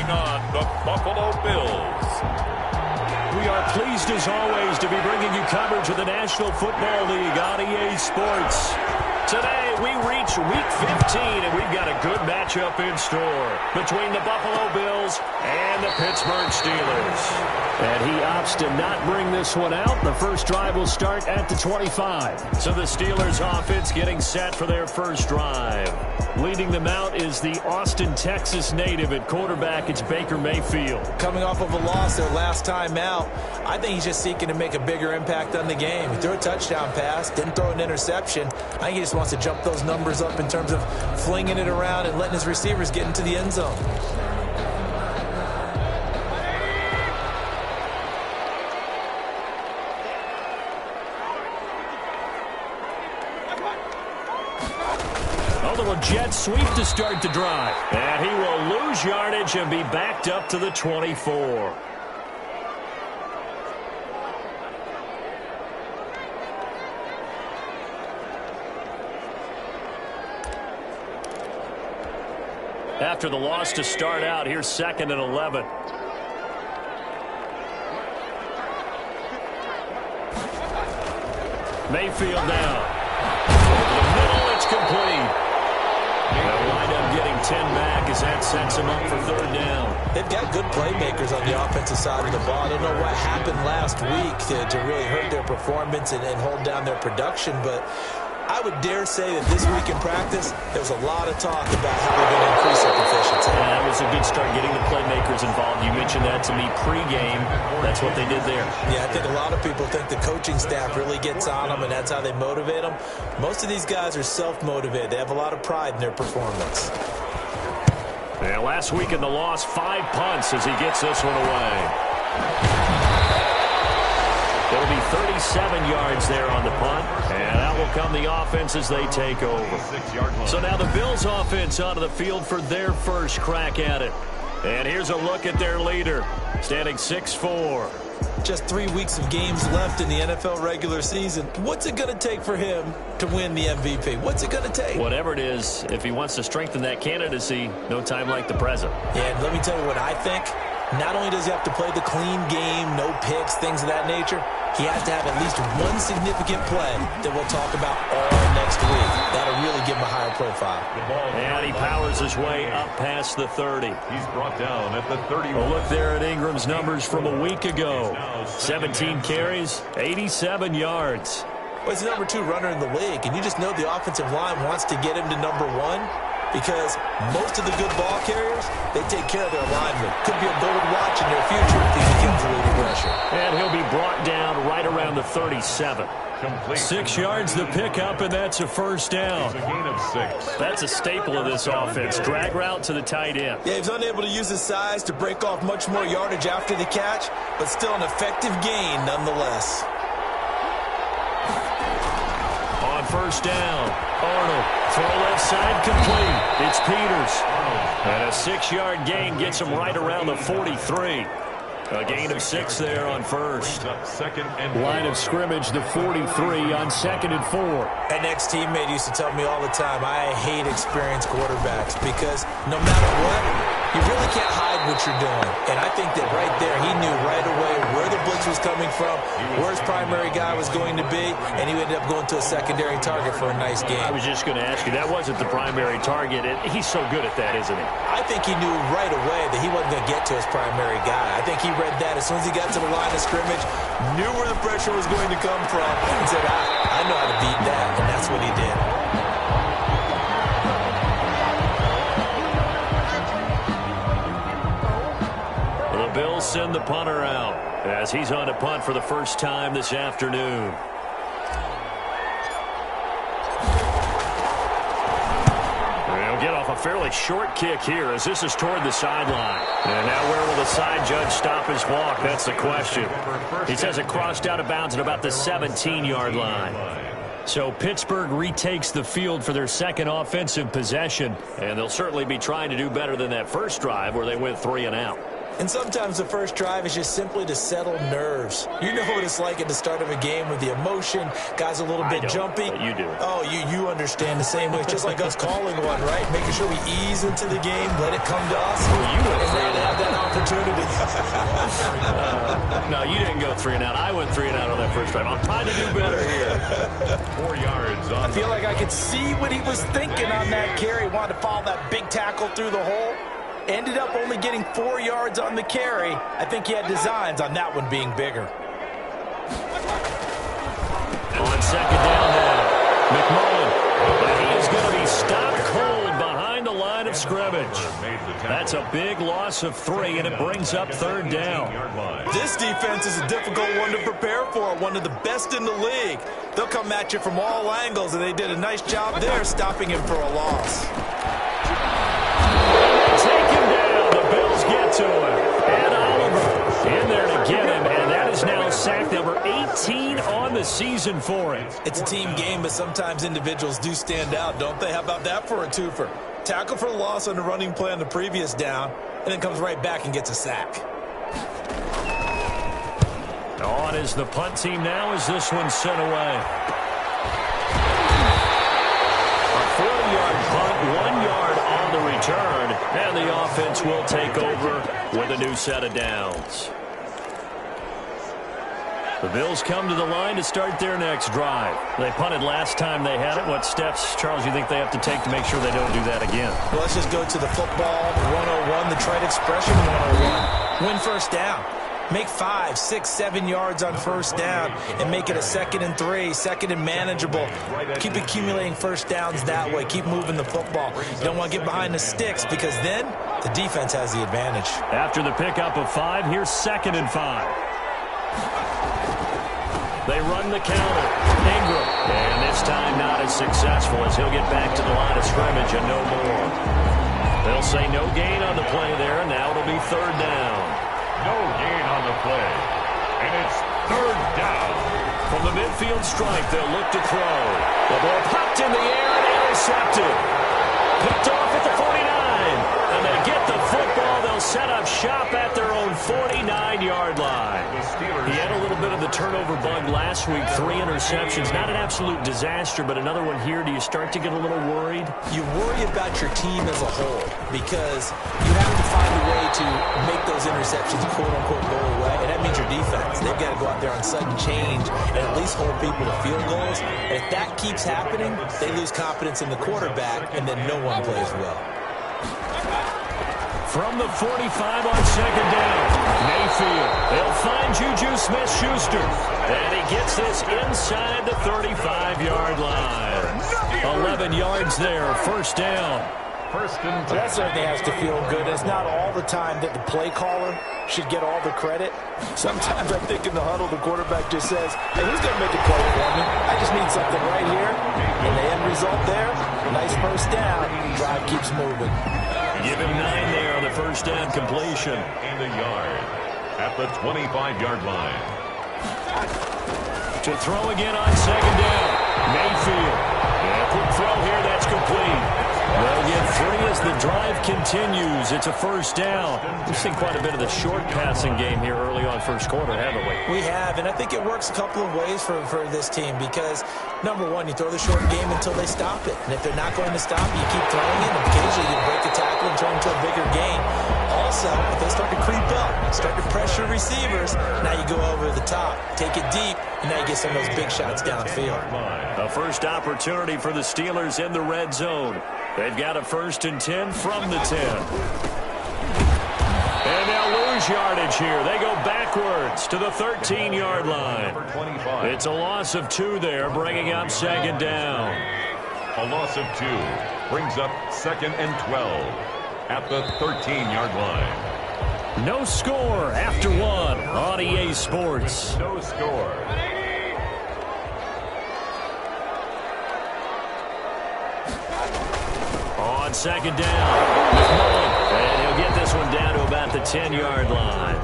taking on the Buffalo Bills. We are pleased as always to be bringing you coverage of the National Football League on EA Sports. Today we reach Week 15 and we've got a good matchup in store between the Buffalo Bills and the Pittsburgh Steelers. And he opts to not bring this one out. The first drive will start at the 25. So the Steelers offense getting set for their first drive. Leading them out is the Austin, Texas native at quarterback. It's Baker Mayfield. Coming off of a loss their last time out, I think he's just seeking to make a bigger impact on the game. He threw a touchdown pass, didn't throw an interception. I think he just wants to jump those numbers up in terms of flinging it around and letting his receivers get into the end zone. A little jet sweep to start the drive. And he will lose yardage and be backed up to the 24. After the loss to start out, here's 2nd and 11. Mayfield now. Over the middle, it's complete. They'll wind up getting 10 back as that sets him up for 3rd down. They've got good playmakers on the offensive side of the ball. I don't know what happened last week to really hurt their performance and hold down their production, but I would dare say that this week in practice, there was a lot of talk about how they're going to increase their efficiency. Yeah, that was a good start getting the playmakers involved. You mentioned that to me pregame. That's what they did there. Yeah, I think a lot of people think the coaching staff really gets on them, and that's how they motivate them. Most of these guys are self-motivated. They have a lot of pride in their performance. Yeah, last week in the loss, 5 punts as he gets this one away. It'll be 37 yards there on the punt, and out will come the offense as they take over. So now the Bills offense onto the field for their first crack at it. And here's a look at their leader, standing 6'4". Just 3 weeks of games left in the NFL regular season. What's it going to take for him to win the MVP? What's it going to take? Whatever it is, if he wants to strengthen that candidacy, no time like the present. Yeah, and let me tell you what I think. Not only does he have to play the clean game, no picks, things of that nature, he has to have at least one significant play that we'll talk about all next week. That'll really give him a higher profile. And he powers his way up past the 30. He's brought down at the 30. A look there at Ingram's numbers from a week ago. 17 carries, 87 yards. Well, he's the number 2 runner in the league, and you just know the offensive line wants to get him to number 1 because most of the good ball carriers, they take care of their linemen. Could be a gold watch in their future if he becomes really pressure. And he'll be brought down right around the 37. 6 yards the pickup, and that's a first down. It's a gain of 6. That's a staple of this offense. Drag route to the tight end. Yeah, he's unable to use his size to break off much more yardage after the catch, but still an effective gain nonetheless. On first down, Arnold, throw left side complete. It's Peters. And a 6-yard gain gets him right around the 43. A gain of 6 there on first. Line of scrimmage, the 43 on 2nd and 4. An ex-teammate used to tell me all the time, I hate experienced quarterbacks because no matter what, you really can't hide what you're doing. And I think that right there, he knew right away where the blitz was coming from, where his primary guy was going to be, and he ended up going to a secondary target for a nice game. I was just going to ask you, that wasn't the primary target. He's so good at that, isn't he? I think he knew right away that he wasn't going to get to his primary guy. I think he read that as soon as he got to the line of scrimmage, knew where the pressure was going to come from, and said, I know how to beat that, and that's what he did. The Bills send the punter out as he's on to punt for the first time this afternoon. They'll get off a fairly short kick here as this is toward the sideline. And now where will the side judge stop his walk? That's the question. He says it crossed out of bounds at about the 17-yard line. So Pittsburgh retakes the field for their second offensive possession, and they'll certainly be trying to do better than that first drive where they went 3 and out. And sometimes the first drive is just simply to settle nerves. You know what it's like at the start of a game with the emotion. Guys a little bit jumpy. But you do. Oh, you understand the same way. It's just like us calling one, right? Making sure we ease into the game, let it come to us. Well, you would and now to have that opportunity. No, you didn't go 3 and out. I went 3 and out on that first time. I'm trying to do better here. 4 yards on. I feel like I could see what he was thinking on that carry. Wanted to follow that big tackle through the hole. Ended up only getting 4 yards on the carry. I think he had designs on that one being bigger. On second down now, McMullen. But he is going to be stopped cold behind the line of scrimmage. That's a big loss of 3, and it brings up third down. This defense is a difficult one to prepare for, one of the best in the league. They'll come at you from all angles, and they did a nice job there stopping him for a loss. Take him down. The Bills get to him. And Oliver in there to get him, and that is now sack number 18 on the season for him. It's a team game, but sometimes individuals do stand out, don't they? How about that for a twofer? Tackle for loss on the running play on the previous down, and then comes right back and gets a sack. On is the punt team now as this one's sent away. A 40-yard punt, 1 yard on the return, and the offense will take over with a new set of downs. The Bills come to the line to start their next drive. They punted last time they had it. What steps, Charles, you think they have to take to make sure they don't do that again? Well, let's just go to the football 101, the trite expression 101. Win first down. Make 5, 6, 7 yards on first down and make it a 2nd and 3, 2nd and manageable. Keep accumulating first downs that way. Keep moving the football. You don't want to get behind the sticks because then the defense has the advantage. After the pickup of 5, here's 2nd and 5. They run the counter. Ingram. And this time not as successful as he'll get back to the line of scrimmage and no more. They'll say no gain on the play there, and now it'll be third down. No gain on the play. And it's third down. From the midfield stripe, they'll look to throw. The ball popped in the air and intercepted. Picked off at the 49. And they get the football. They'll set up shop at their own 49-yard line. He had a little bit of the turnover bug last week. 3 interceptions. Not an absolute disaster, but another one here. Do you start to get a little worried? You worry about your team as a whole because you have to find a way to make those interceptions quote-unquote go away, and that means your defense. They've got to go out there on sudden change and at least hold people to field goals. And if that keeps happening, they lose confidence in the quarterback, and then no one plays well. From the 45 on second down, Mayfield. They'll find Juju Smith-Schuster. And he gets this inside the 35-yard line. 11 yards there, first down. First and 10. That certainly has to feel good. It's not all the time that the play caller should get all the credit. Sometimes I think in the huddle, the quarterback just says, hey, who's going to make a play for me? I just need something right here. And the end result there, nice first down. Drive keeps moving. Give him 9 there on the first down completion. In the yard at the 25-yard line. To throw again on second down. Mayfield. Yeah, quick throw here. That's complete. They'll get 3 as the drive continues. It's a first down. We've seen quite a bit of the short passing game here early on first quarter, haven't we? We have, and I think it works a couple of ways for this team because, number one, you throw the short game until they stop it. And if they're not going to stop it, you keep throwing it, and occasionally you break a tackle and turn into a bigger gain. Also, if they start to creep up, start to pressure receivers, now you go over the top, take it deep, and now you get some of those big shots downfield. A first opportunity for the Steelers in the red zone. They've got a 1st and 10 from the 10. And they'll lose yardage here. They go backwards to the 13-yard line. It's a loss of 2 there, bringing up second down. A loss of 2 brings up 2nd and 12 at the 13-yard line. No score after 1 on EA Sports. No score. On second down, McMullen, and he'll get this one down to about the 10-yard line.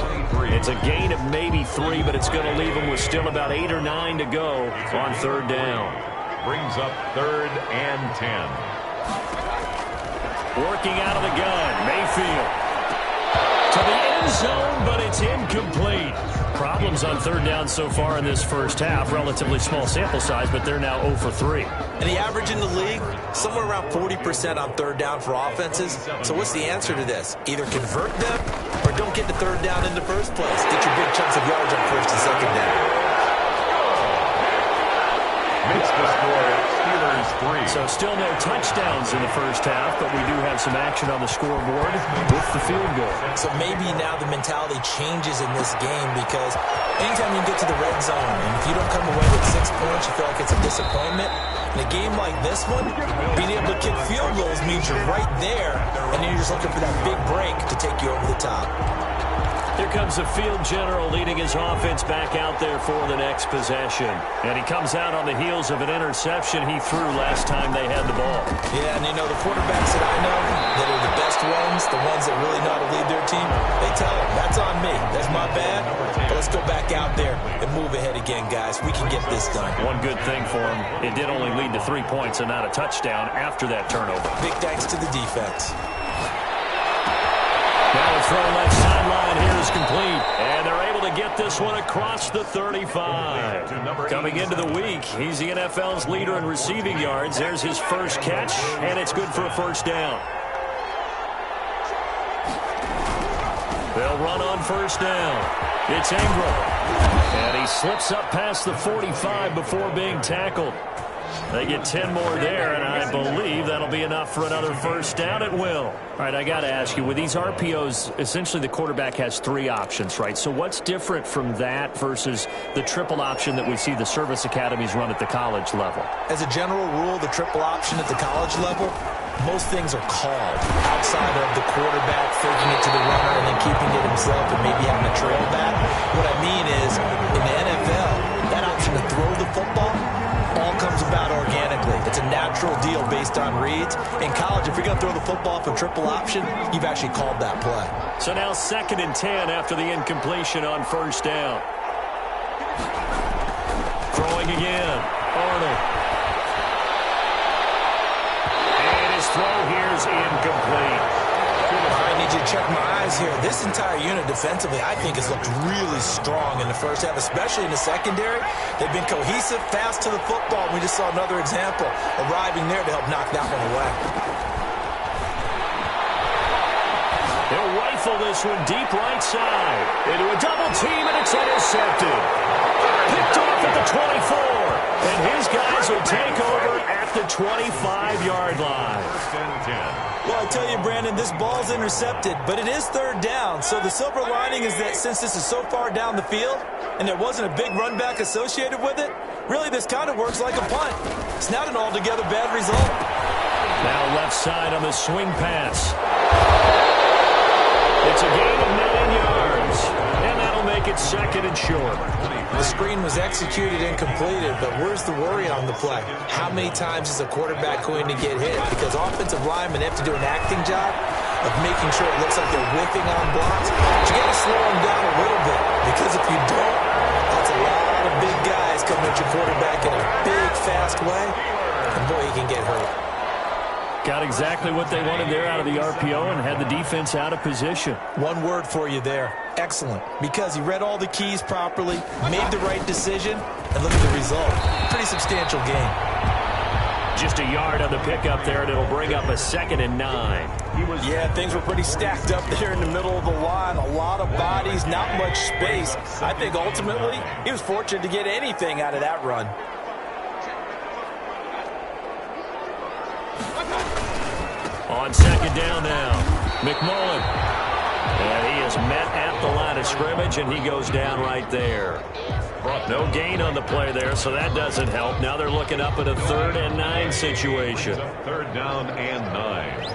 It's a gain of maybe 3, but it's going to leave him with still about 8 or 9 to go on third down. Brings up 3rd and 10. Working out of the gun, Mayfield. To the end zone, but it's incomplete. Problems on third down so far in this first half. Relatively small sample size, but they're now 0 for 3. And the average in the league, somewhere around 40% on third down for offenses. So what's the answer to this? Either convert them or don't get to third down in the first place? Get your big chunks of yards on first and second down. Makes the score Steelers 3. So still no touchdowns in the first half, but we do have some action on the scoreboard with the field goal. So maybe now the mentality changes in this game because anytime you get to the red zone, and if you don't come away with 6 points, you feel like it's a disappointment. In a game like this one, being able to kick field goals means you're right there, and then you're just looking for that big break to take you over the top. Here comes the field general leading his offense back out there for the next possession. And he comes out on the heels of an interception he threw last time they had the ball. Yeah, and you know, the quarterbacks that I know that are the best ones, the ones that really know how to lead their team, they tell them, that's on me. That's my bad. But let's go back out there and move ahead again, guys. We can get this done. One good thing for him, it did only lead to 3 points and not a touchdown after that turnover. Big thanks to the defense. Now the throw left sideline here is complete. And they're able to get this one across the 35. Coming into the week, he's the NFL's leader in receiving yards. There's his first catch, and it's good for a first down. They'll run on first down. It's Ingram. And he slips up past the 45 before being tackled. They get 10 more there, and I believe that'll be enough for another first down. It will. All right, I got to ask you, with these RPOs, essentially the quarterback has 3 options, right? So what's different from that versus the triple option that we see the service academies run at the college level? As a general rule, the triple option at the college level, most things are called outside of the quarterback faking it to the runner and then keeping it himself and maybe having a trail back. What I mean is, in the NFL, that option to throw the football all comes about organically. It's a natural deal based on reads. In college, if you're going to throw the football for triple option, you've actually called that play. So now 2nd and 10 after the incompletion on first down. Throwing again. Arnold. And his throw here is incomplete. I need you to check my eyes here. This entire unit defensively, I think, has looked really strong in the first half, especially in the secondary. They've been cohesive, fast to the football. We just saw another example arriving there to help knock that one away. They'll rifle this one deep right side. Into a double team, and it's intercepted. Picked off at the 24. And his guys will take over at the 25-yard line. Well, I tell you, Brandon, this ball's intercepted, but it is third down. So the silver lining is that since this is so far down the field and there wasn't a big run back associated with it, really this kind of works like a punt. It's not an altogether bad result. Now left side on the swing pass. It's a gain of 9 yards, and that'll make it 2nd and short. The screen was executed and completed, but where's the worry on the play? How many times is a quarterback going to get hit? Because offensive linemen have to do an acting job of making sure it looks like they're whiffing on blocks. But you got to slow them down a little bit, because if you don't, that's a lot of big guys coming at your quarterback in a big, fast way, and boy, he can get hurt. Got exactly what they wanted there out of the RPO and had the defense out of position. One word for you there. Excellent. Because he read all the keys properly, made the right decision, and look at the result. Pretty substantial game. Just a yard on the pickup there, and it'll bring up a 2nd and 9. Yeah, things were pretty stacked up there in the middle of the line. A lot of bodies, not much space. I think ultimately he was fortunate to get anything out of that run. On 2nd down now, McMullen. And he is met at the line of scrimmage, and he goes down right there. No gain on the play there, so that doesn't help. Now they're looking up at a 3rd and 9 situation. 3rd down and 9.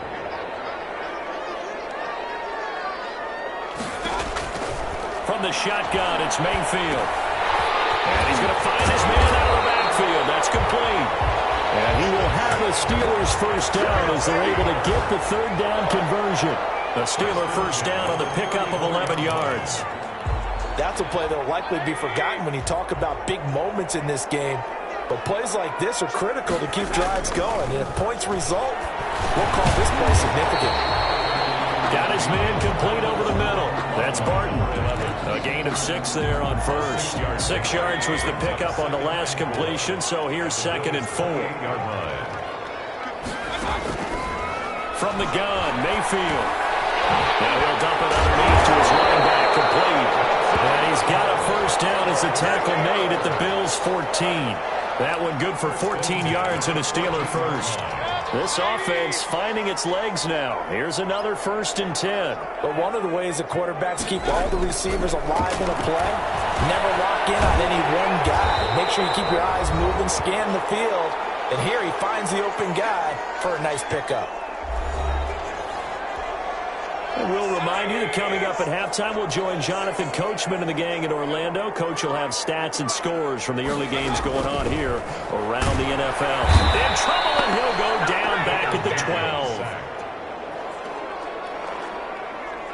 From the shotgun, it's Mayfield. And he's going to find his man out of the backfield. That's complete. And he will have a Steelers first down as they're able to get the 3rd down conversion. A Steeler first down on the pickup of 11 yards. That's a play that will likely be forgotten when you talk about big moments in this game. But plays like this are critical to keep drives going. And if points result, we'll call this play significant. Got his man complete over the middle. That's Barton. A gain of 6 there on first. 6 yards was the pickup on the last completion, so here's 2nd and 4. From the gun, Mayfield. Now he'll dump it underneath to his right 14. That one good for 14 yards and a Steeler first. This offense finding its legs now. Here's another 1st and 10. But one of the ways that quarterbacks keep all the receivers alive in a play, never lock in on any one guy. Make sure you keep your eyes moving, scan the field. And here he finds the open guy for a nice pickup. And we'll remind you that coming up at halftime, we'll join Jonathan Coachman and the gang in Orlando. Coach will have stats and scores from the early games going on here around the NFL. In trouble, and he'll go down back at the 12.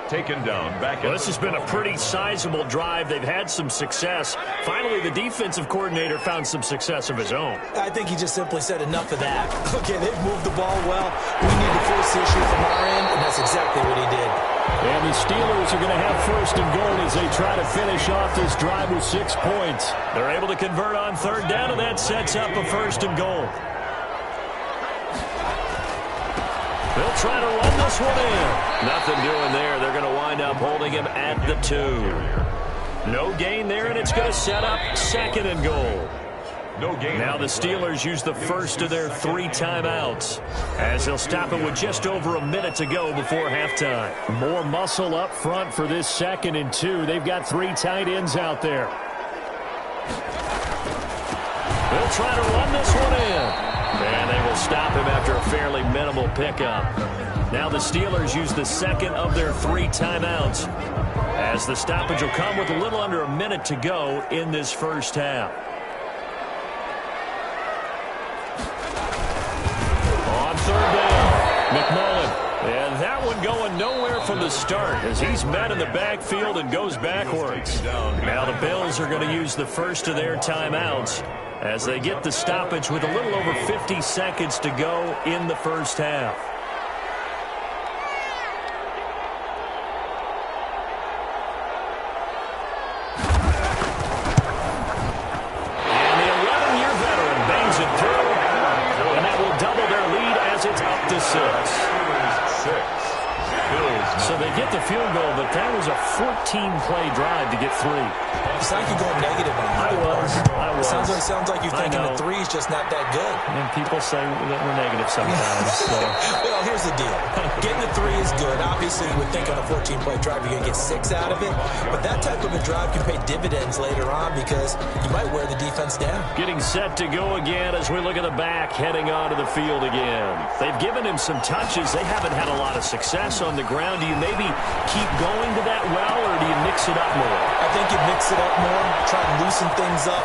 Taken down back. Well, this has been a pretty sizable drive. They've had some success. Finally, the defensive coordinator found some success of his own. I think he just simply said enough of that. Okay, they've moved the ball well. We need to force the issue from our end, and that's exactly what he did. And the Steelers are going to have 1st and goal as they try to finish off this drive with 6 points. They're able to convert on 3rd down, and that sets up a 1st and goal. They'll try to run this one in. Nothing doing there. They're going to wind up holding him at the 2. No gain there, and it's going to set up 2nd and goal. No gain. Now the Steelers use the first of their 3 timeouts as they'll stop it with just over a minute to go before halftime. More muscle up front for this 2nd and 2. They've got 3 tight ends out there. They'll try to run this one in. And they will stop him after a fairly minimal pickup. Now the Steelers use the 2nd of their 3 timeouts as the stoppage will come with a little under a minute to go in this first half. On 3rd down, McMullen. And that one going nowhere from the start as he's met in the backfield and goes backwards. Now the Bills are going to use the first of their timeouts as they get the stoppage with a little over 50 seconds to go in the first half. And the 11-year veteran bangs it through, and that will double their lead as it's up to 6. So they get the field goal, but that was a 14-play drive to get 3. It's like you're going negative on that. I was. Sounds like you're thinking the 3 is just not that good. And people say that we're negative sometimes. So. Well, here's the deal. Getting the 3 is good. Obviously, you would think on a 14-play drive you're going to get 6 out of it. But that type of a drive can pay dividends later on because you might wear the defense down. Getting set to go again as we look at the back heading onto the field again. They've given him some touches. They haven't had a lot of success on the ground. Do you maybe keep going to that well, or do you mix it up more? I think you mix it up more, try and loosen things up.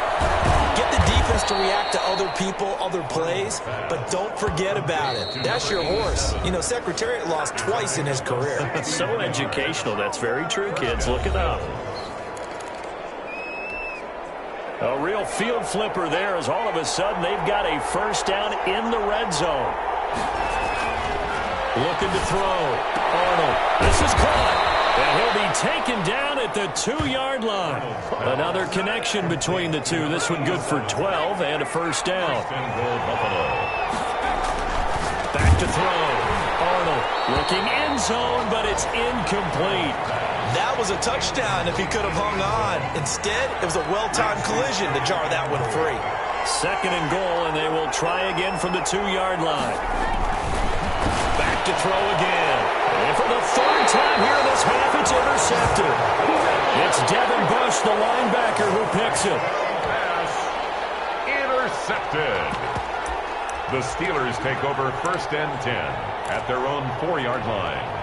Get the defense to react to other people, other plays, but don't forget about it. That's your horse. You know, Secretariat lost twice in his career. It's so educational. That's very true, kids. Look it up. A real field flipper there as all of a sudden they've got a 1st down in the red zone. Looking to throw. Arnold. This is caught. And he'll be taken down at the 2-yard line. Another connection between the two. This one good for 12 and a 1st down. Back to throw. Arnold looking end zone, but it's incomplete. That was a touchdown if he could have hung on. Instead, it was a well-timed collision to jar that one free. 2nd and goal, and they will try again from the 2-yard line. Back to throw again. And for the 3rd time here in this half, it's intercepted. It's Devin Bush, the linebacker, who picks it. Pass intercepted. The Steelers take over 1st and 10 at their own 4-yard line.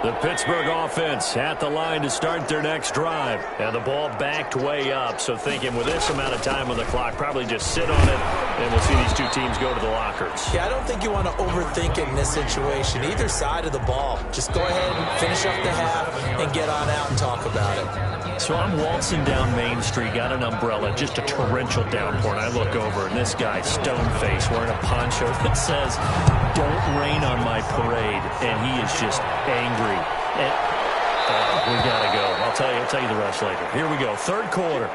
The Pittsburgh offense at the line to start their next drive. And the ball backed way up, so thinking with this amount of time on the clock, probably just sit on it, and we'll see these two teams go to the lockers. Yeah, I don't think you want to overthink it in this situation. Either side of the ball. Just go ahead and finish up the half and get on out and talk about it. So I'm waltzing down Main Street, got an umbrella, just a torrential downpour, and I look over, and this guy, stone-faced, wearing a poncho that says, "Don't rain on my parade," and he is just angry. And, we gotta go. I'll tell you the rest later. Here we go, 3rd quarter.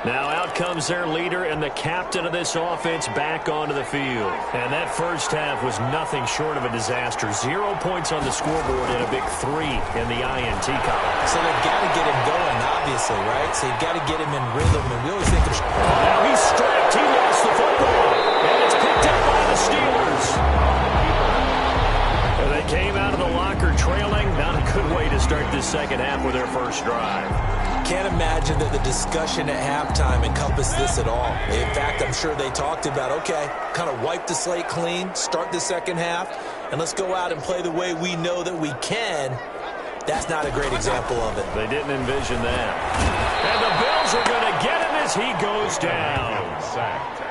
Now out comes their leader and the captain of this offense back onto the field. And that first half was nothing short of a disaster. 0 points on the scoreboard and a big 3 in the INT column. So they've got to get him going, obviously, right? So you've got to get him in rhythm. And we always think of... Now he's stripped. He lost the football. And it's picked up by the Steelers. And they came out of the locker trailing. Not a good way to start this second half with their first drive. Can't imagine that the discussion at halftime encompassed this at all. In fact, I'm sure they talked about, okay, kind of wipe the slate clean, start the second half, and let's go out and play the way we know that we can. That's not a great example of it. They didn't envision that. And the Bills are going to get him as he goes down. Sacked.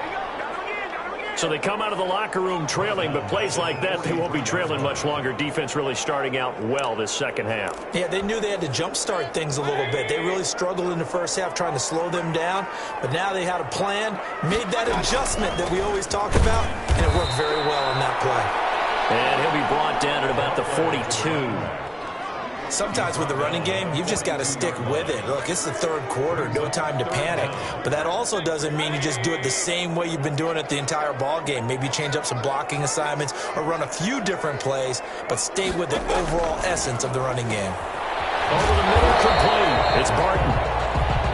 So they come out of the locker room trailing, but plays like that, they won't be trailing much longer. Defense really starting out well this second half. Yeah, they knew they had to jumpstart things a little bit. They really struggled in the first half trying to slow them down, but now they had a plan, made that adjustment that we always talk about, and it worked very well on that play. And he'll be brought down at about the 42. Sometimes with the running game, you've just got to stick with it. Look, it's the third quarter, no time to panic. But that also doesn't mean you just do it the same way you've been doing it the entire ball game. Maybe change up some blocking assignments or run a few different plays, but stay with the overall essence of the running game. Over the middle, complete. It's Barton.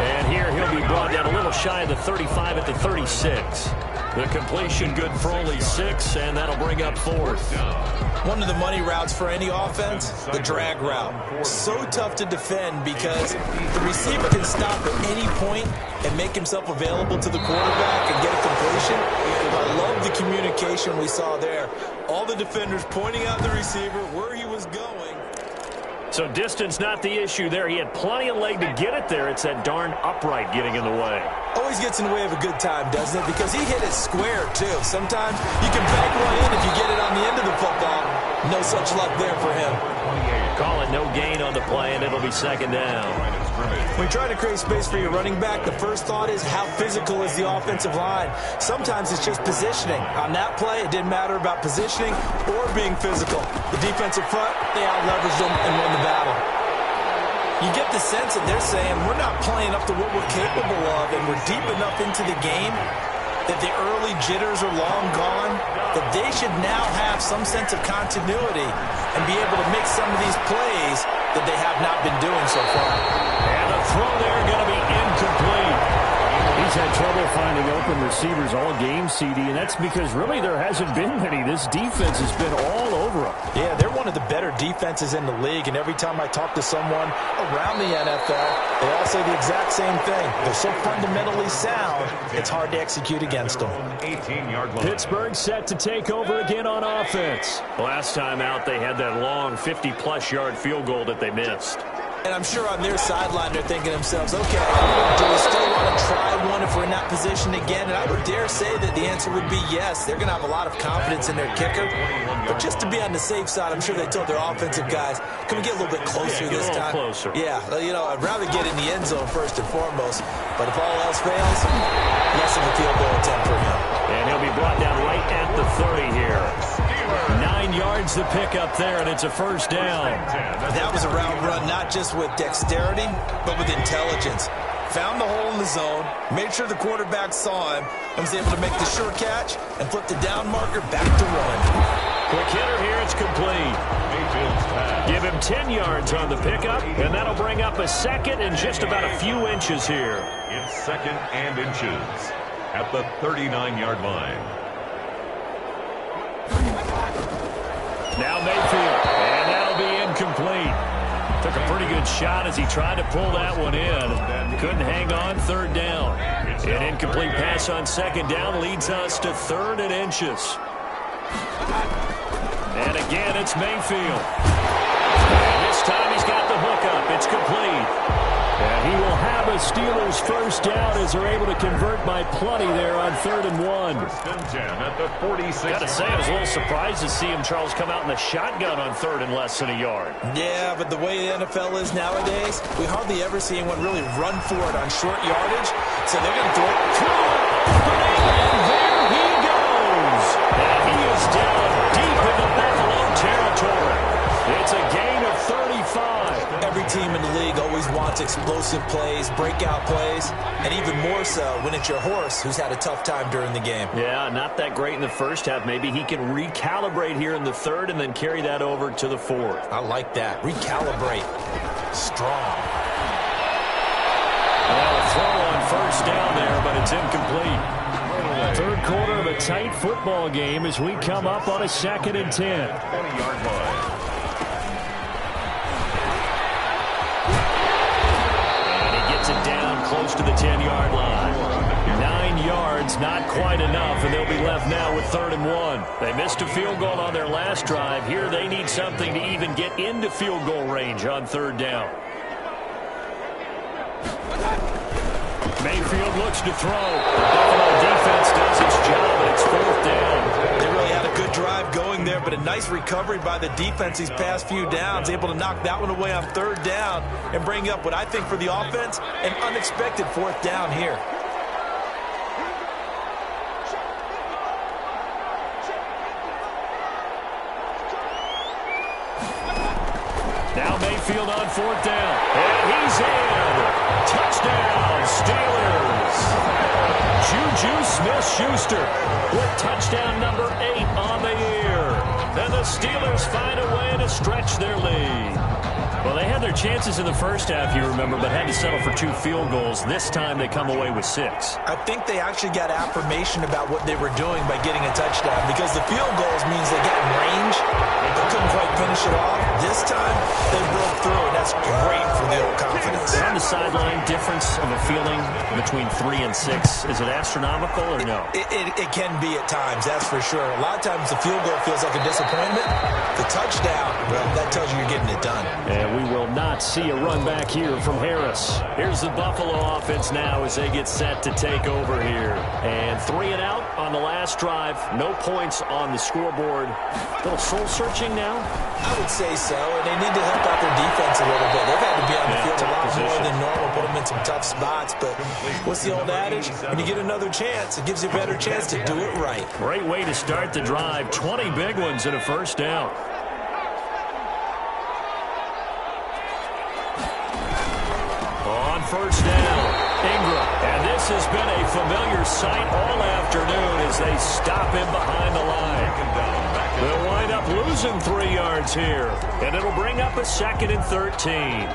And here he'll be brought down a little shy of the 35 at the 36. The completion good for only 6, and that'll bring up 4th. One of the money routes for any offense, the drag route. So tough to defend because the receiver can stop at any point and make himself available to the quarterback and get a completion. I love the communication we saw there. All the defenders pointing out the receiver where he was going. So distance not the issue there. He had plenty of leg to get it there. It's that darn upright getting in the way. Always gets in the way of a good time, doesn't it? Because he hit it square, too. Sometimes you can bank one in if you get it on the end of the football. No such luck there for him. Call it no gain on the play, and it'll be second down. When you try to create space for your running back, the first thought is how physical is the offensive line. Sometimes it's just positioning. On that play, it didn't matter about positioning or being physical. The defensive front, they out-leveraged them and won the battle. You get the sense that they're saying, we're not playing up to what we're capable of, and we're deep enough into the game that the early jitters are long gone, that they should now have some sense of continuity and be able to make some of these plays that they have not been doing so far. And the throw there going to be incomplete. He's had trouble finding open receivers all game, CD, and that's because really there hasn't been many. This defense has been all over him. Yeah, they're one of the better defenses in the league, and every time I talk to someone around the NFL, they all say the exact same thing. They're so fundamentally sound, it's hard to execute against them. 18-yard line. Pittsburgh set to take over again on offense. Last time out, they had that long 50-plus yard field goal that they missed. And I'm sure on their sideline they're thinking to themselves, okay, do we still want to try one if we're in that position again? And I would dare say that the answer would be yes. They're going to have a lot of confidence in their kicker. But just to be on the safe side, I'm sure they told their offensive guys, can we get a little bit closer this time? Closer. Yeah, you know, I'd rather get in the end zone first and foremost. But if all else fails, less of a field goal attempt for him. And he'll be brought down right at the 30 here. 9 yards to pick up there, and it's a first down. That was a route run not just with dexterity, but with intelligence. Found the hole in the zone, made sure the quarterback saw him, and was able to make the sure catch and flip the down marker back to run. Quick hitter here, it's complete. Give him 10 yards on the pickup, and that'll bring up a second and just about a few inches here. It's second and inches at the 39-yard line. Now Mayfield, and that'll be incomplete. Took a pretty good shot as he tried to pull that one in. Couldn't hang on, third down. An incomplete pass on second down leads us to 3rd and inches. And again, it's Mayfield. And this time he's got the hook up. It's complete. And he will have a Steelers first down as they're able to convert by plenty there on 3rd and 1. At the 46. Gotta say, I was a little surprised to see him, Charles, come out in the shotgun on 3rd and less than a yard. Yeah, but the way the NFL is nowadays, we hardly ever see anyone really run for it on short yardage. So they're going to throw it. And there he goes. And he is down deep in the Buffalo territory. It's a gain of 35. Every team in the league always wants explosive plays, breakout plays, and even more so when it's your horse who's had a tough time during the game. Yeah, not that great in the first half. Maybe he can recalibrate here in the third and then carry that over to the fourth. I like that. Recalibrate. Strong. Well, a throw on first down there, but it's incomplete. Third quarter of a tight football game as we come up on a 2nd and 10. 20-yard line. And he gets it down close to the 10-yard line. 9 yards, not quite enough, and they'll be left now with 3rd and 1. They missed a field goal on their last drive. Here they need something to even get into field goal range on 3rd down. Mayfield looks to throw. The Buffalo defense does its job, and it's 4th down. They really had a good drive going there, but a nice recovery by the defense these past few downs, able to knock that one away on 3rd down and bring up what I think for the offense, an unexpected 4th down here. Now Mayfield on 4th down. And he's in. Touchdown, Steelers. Juju Smith-Schuster with touchdown number 8 on the year. And the Steelers find a way to stretch their lead. Well, they had their chances in the first half, you remember, but had to settle for 2 field goals. This time they come away with 6. I think they actually got affirmation about what they were doing by getting a touchdown, because the field goals means they got in range, but couldn't quite finish it off. This time, they broke through, and that's great for the old confidence. On the sideline, difference of a feeling between 3 and 6. Is it astronomical or no? It can be at times, that's for sure. A lot of times the field goal feels like a disappointment. The touchdown, well, that tells you you're getting it done. And we will not see a run back here from Harris. Here's the Buffalo offense now as they get set to take over here. And 3 and out on the last drive. No points on the scoreboard. A little soul-searching now? I would say so, and they need to help out their defense a little bit. They've had to be on the field a lot more than normal, put them in some tough spots. But what's the old adage? When you get another chance, it gives you a better chance to do it right. Great way to start the drive. 20 big ones and a first down. On first down, Ingram. And this has been a familiar sight all afternoon as they stop him behind the line. They'll wind up losing 3 yards here, and it'll bring up a 2nd and 13.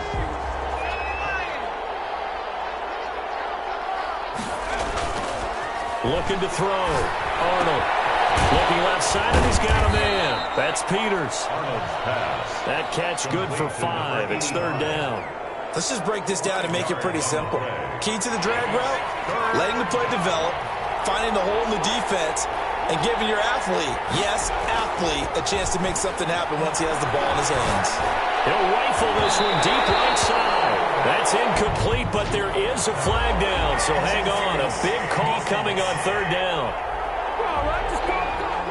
Looking to throw. Arnold. Looking left side, and he's got a man. That's Peters. That catch good for 5. It's 3rd down. Let's just break this down and make it pretty simple. Key to the drag route, letting the play develop, finding the hole in the defense, and giving your athlete, yes, athlete, a chance to make something happen once he has the ball in his hands. He'll rifle this one deep right side. That's incomplete, but there is a flag down, so hang on. A big call coming on 3rd down.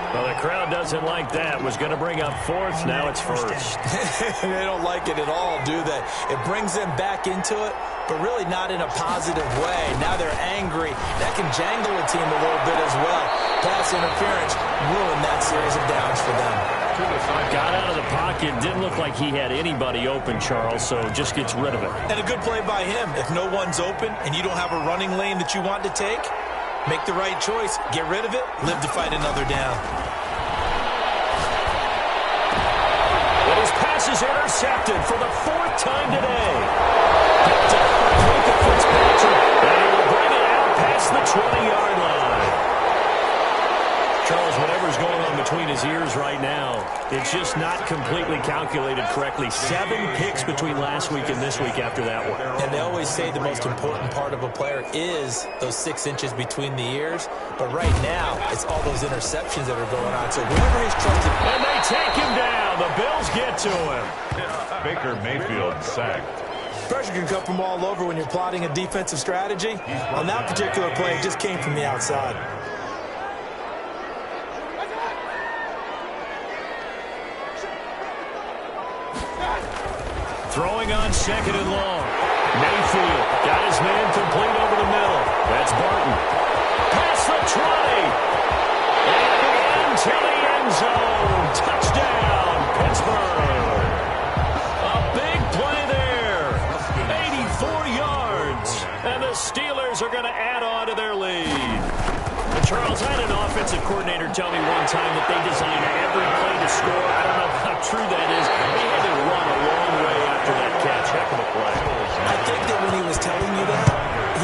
Well, the crowd doesn't like that. Was going to bring up 4th. Now it's 1st. They don't like it at all, do they? It brings them back into it, but really not in a positive way. Now they're angry. That can jangle a team a little bit as well. Pass interference ruined that series of downs for them. Got out of the pocket. Didn't look like he had anybody open, Charles, so just gets rid of it. And a good play by him. If no one's open and you don't have a running lane that you want to take, make the right choice. Get rid of it. Live to fight another down. But his pass is intercepted for the 4th time today. Picked up by Luka Fitzpatrick. And he will bring it out past the 20-yard line. Charles, whatever's going on between his ears right now, it's just not completely calculated correctly. 7 picks between last week and this week after that one. And they always say the most important part of a player is those 6 inches between the ears. But right now, it's all those interceptions that are going on. So whoever is trusted. And they take him down. The Bills get to him. Baker Mayfield sacked. Pressure can come from all over when you're plotting a defensive strategy. On that particular play, it just came from the outside. Throwing on 2nd and long. Mayfield got his man complete over the middle. That's Barton. Past the 20. And into the end zone. Touchdown, Pittsburgh. Charles, I had an offensive coordinator tell me one time that they designed every play to score. I don't know how true that is. They had to run a long way after that catch. Heck of a play. I think that when he was telling you that,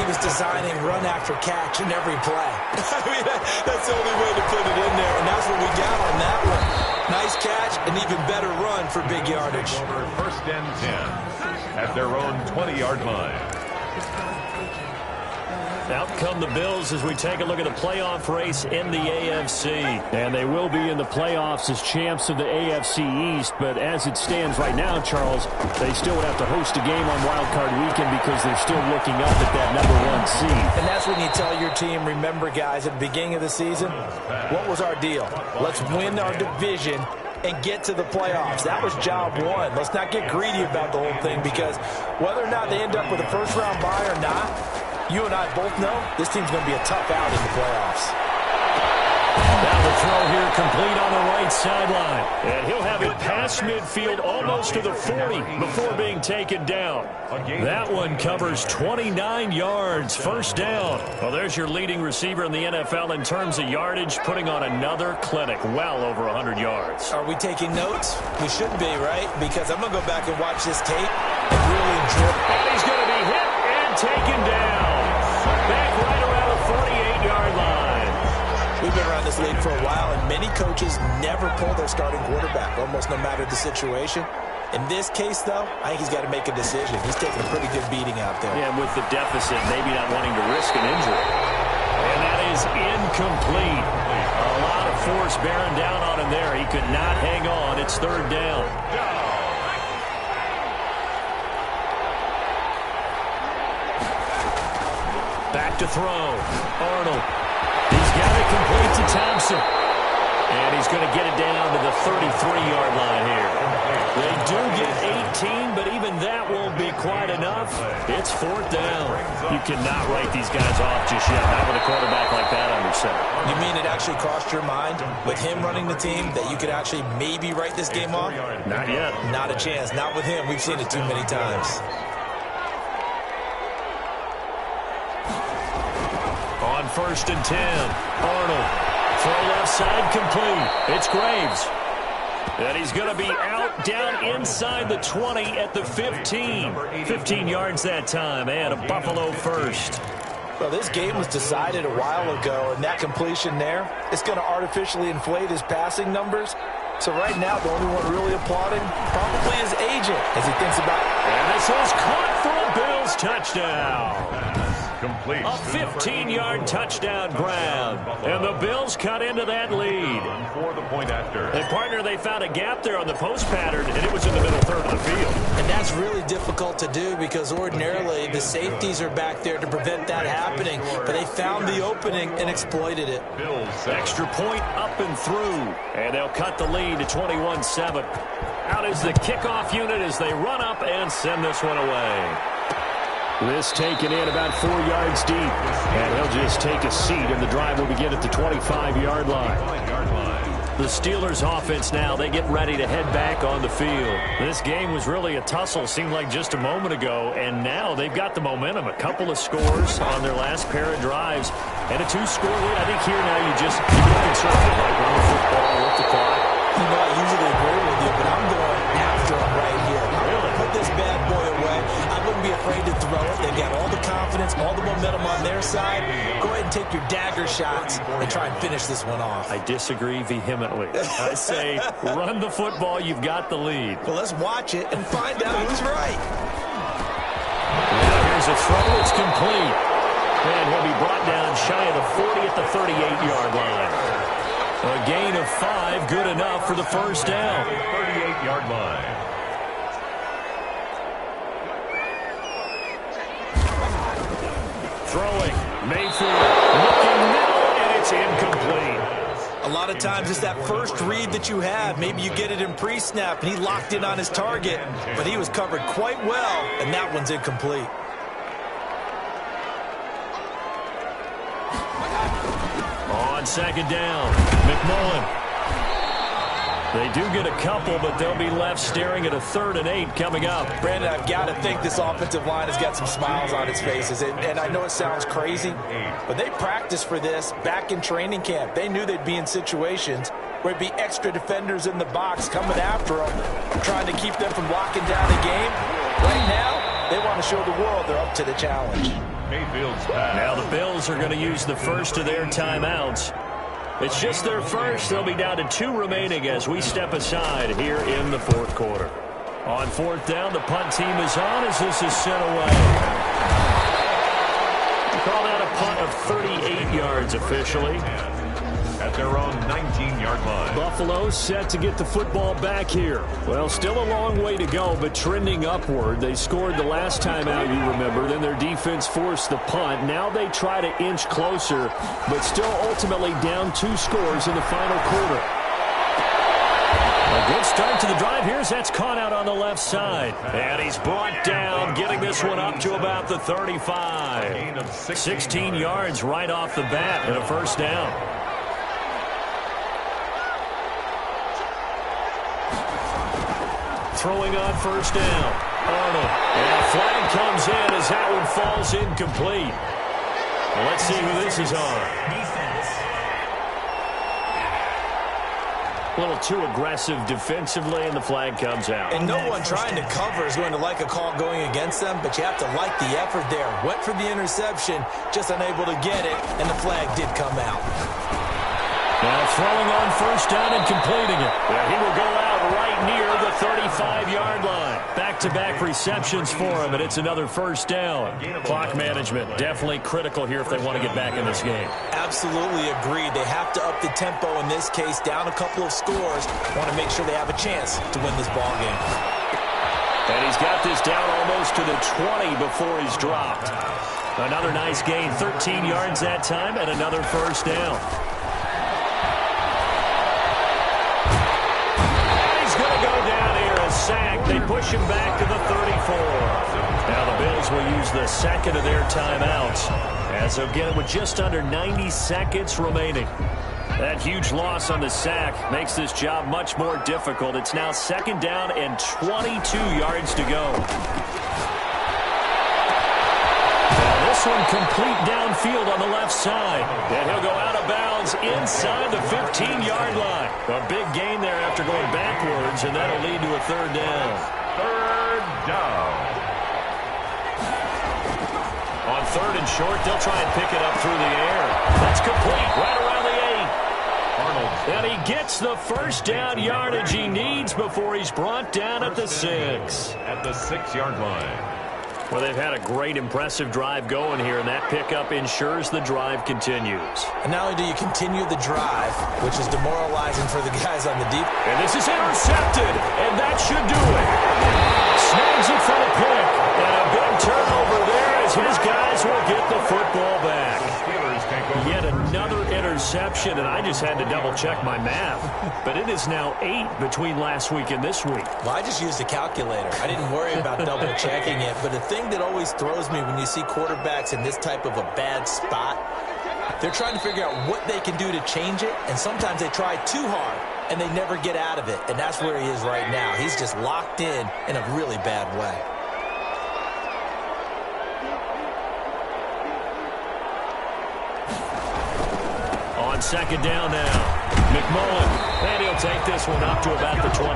he was designing run after catch in every play. I mean, that's the only way to put it in there, and that's what we got on that one. Nice catch, an even better run for big yardage. Over 1st and 10 at their own 20-yard line. Out come the Bills as we take a look at the playoff race in the AFC. And they will be in the playoffs as champs of the AFC East. But as it stands right now, Charles, they still would have to host a game on Wild Card Weekend because they're still looking up at that #1 seed. And that's when you tell your team, remember, guys, at the beginning of the season, what was our deal? Let's win our division and get to the playoffs. That was job one. Let's not get greedy about the whole thing, because whether or not they end up with a first-round bye or not, you and I both know this team's going to be a tough out in the playoffs. Now the throw here complete on the right sideline. And he'll have it past midfield almost to the 40 before being taken down. That one covers 29 yards, first down. Well, there's your leading receiver in the NFL in terms of yardage, putting on another clinic, well over 100 yards. Are we taking notes? We should be, right? Because I'm going to go back and watch this tape and really drill. And he's going to be hit and taken down. Back right around the 48-yard line. We've been around this league for a while, and many coaches never pull their starting quarterback, almost no matter the situation. In this case, though, I think he's got to make a decision. He's taking a pretty good beating out there. Yeah, with the deficit, maybe not wanting to risk an injury. And that is incomplete. A lot of force bearing down on him there. He could not hang on. It's 3rd down. Back to throw. Arnold. He's got it complete to Thompson. And he's going to get it down to the 33-yard line here. They do get 18, but even that won't be quite enough. It's 4th down. You cannot write these guys off just yet, not with a quarterback like that under center. You mean it actually crossed your mind with him running the team that you could actually maybe write this game off? Not yet. Not a chance. Not with him. We've seen it too many times. On 1st and 10, Arnold. Throw left side complete. It's Graves. And he's going to be out down inside the 20 at the 15. 15 yards that time, and a Buffalo first. Well, this game was decided a while ago, and that completion there, it's going to artificially inflate his passing numbers. So right now, the only one really applauding probably his agent as he thinks about it. And this is caught for a Bills touchdown. Complete. A 15-yard touchdown grab. And the Bills cut into that lead. For the point after. And, partner, they found a gap there on the post pattern, and it was in the middle third of the field. And that's really difficult to do because ordinarily the safeties are back there to prevent that happening. But they found the opening and exploited it. Bills extra point up and through. And they'll cut the lead to 21-7. Out is the kickoff unit as they run up and send this one away. This taken in about 4 yards deep. And he'll just take a seat, and the drive will begin at the 25-yard line. The Steelers offense now, they get ready to head back on the field. This game was really a tussle, seemed like just a moment ago, and now they've got the momentum. A couple of scores on their last pair of drives, and a 2-score lead. I think here now you get conservative, right? Run the football, work the clock. You know, I usually agree with you, but I'm going after him right here. Really? Put this bad boy away. I wouldn't be afraid to throw it. They've got all the confidence, all the momentum on their side. Go ahead and take your dagger shots and try and finish this one off. I disagree vehemently. I say run the football, you've got the lead. Well, let's watch it and find out who's right. Now here's a throw, it's complete. And he'll be brought down shy of the 40 at the 38-yard line. A gain of 5, good enough for the first down. 38-yard line. Throwing, Mayfield, looking middle, and it's incomplete. A lot of times it's that first read that you have. Maybe you get it in pre-snap, and he locked in on his target, but he was covered quite well, and that one's incomplete. On 2nd down, McMullen. They do get a couple, but they'll be left staring at a 3rd and 8 coming up. Brandon, I've got to think this offensive line has got some smiles on its faces. And I know it sounds crazy, but they practiced for this back in training camp. They knew they'd be in situations where it'd be extra defenders in the box coming after them, trying to keep them from locking down the game. Right now, they want to show the world they're up to the challenge. Mayfield's pass. Now the Bills are going to use the first of their timeouts. It's just their first. They'll be down to 2 remaining as we step aside here in the 4th quarter. On 4th down, the punt team is on as this is sent away. We call that a punt of 38 yards officially. At their own 19-yard line. Buffalo set to get the football back here. Well, still a long way to go, but trending upward. They scored the last time out, you remember. Then their defense forced the punt. Now they try to inch closer, but still ultimately down 2 scores in the final quarter. A good start to the drive. Here's that's caught out on the left side. And he's brought down, getting this one up to about the 35. 16 yards right off the bat and a first down. Throwing on first down. Arnold. And a flag comes in as that one falls incomplete. Well, let's see who this is on. A little too aggressive defensively, and the flag comes out. And no one trying to cover is going to like a call going against them, but you have to like the effort there. Went for the interception, just unable to get it, and the flag did come out. Now throwing on first down and completing it. Yeah, he will go out right near the 35-yard line. Back-to-back receptions for him, and it's another first down. Clock management definitely critical here if they want to get back in this game. Absolutely agreed. They have to up the tempo in this case, down a couple of scores. Want to make sure they have a chance to win this ball game. And he's got this down almost to the 20 before he's dropped. Another nice gain, 13 yards that time, and another first down. Sack. They push him back to the 34. Now the Bills will use the second of their timeouts as they'll get it with just under 90 seconds remaining. That huge loss on the sack makes this job much more difficult. It's now 2nd down and 22 yards to go. Now this one complete downfield on the left side. And he'll go out of bounds inside the 15-yard line. A big gain there after going backwards, and that'll lead to a 3rd down. 3rd down. On 3rd and short, they'll try and pick it up through the air. That's complete right around the 8. Arnold. And he gets the first down yardage he needs before he's brought down at the 6. At the 6-yard line. Well, they've had a great, impressive drive going here, and that pickup ensures the drive continues. And not only do you continue the drive, which is demoralizing for the guys on the deep. And this is intercepted, and that should do it. Snags it for the pick, and a big turnover there as his guys will get the football back. Yet another interception, and I just had to double-check my math. But it is now 8 between last week and this week. Well, I just used a calculator. I didn't worry about double-checking it. But the thing that always throws me when you see quarterbacks in this type of a bad spot, they're trying to figure out what they can do to change it, and sometimes they try too hard, and they never get out of it. And that's where he is right now. He's just locked in a really bad way. On 2nd down now. McMullen, and he'll take this one up to about the 23.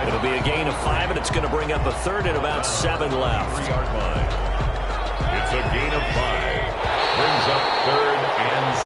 It'll be a gain of 5, and it's going to bring up a 3rd and about 7 left. 3-yard line. It's a gain of 5. Brings up 3rd and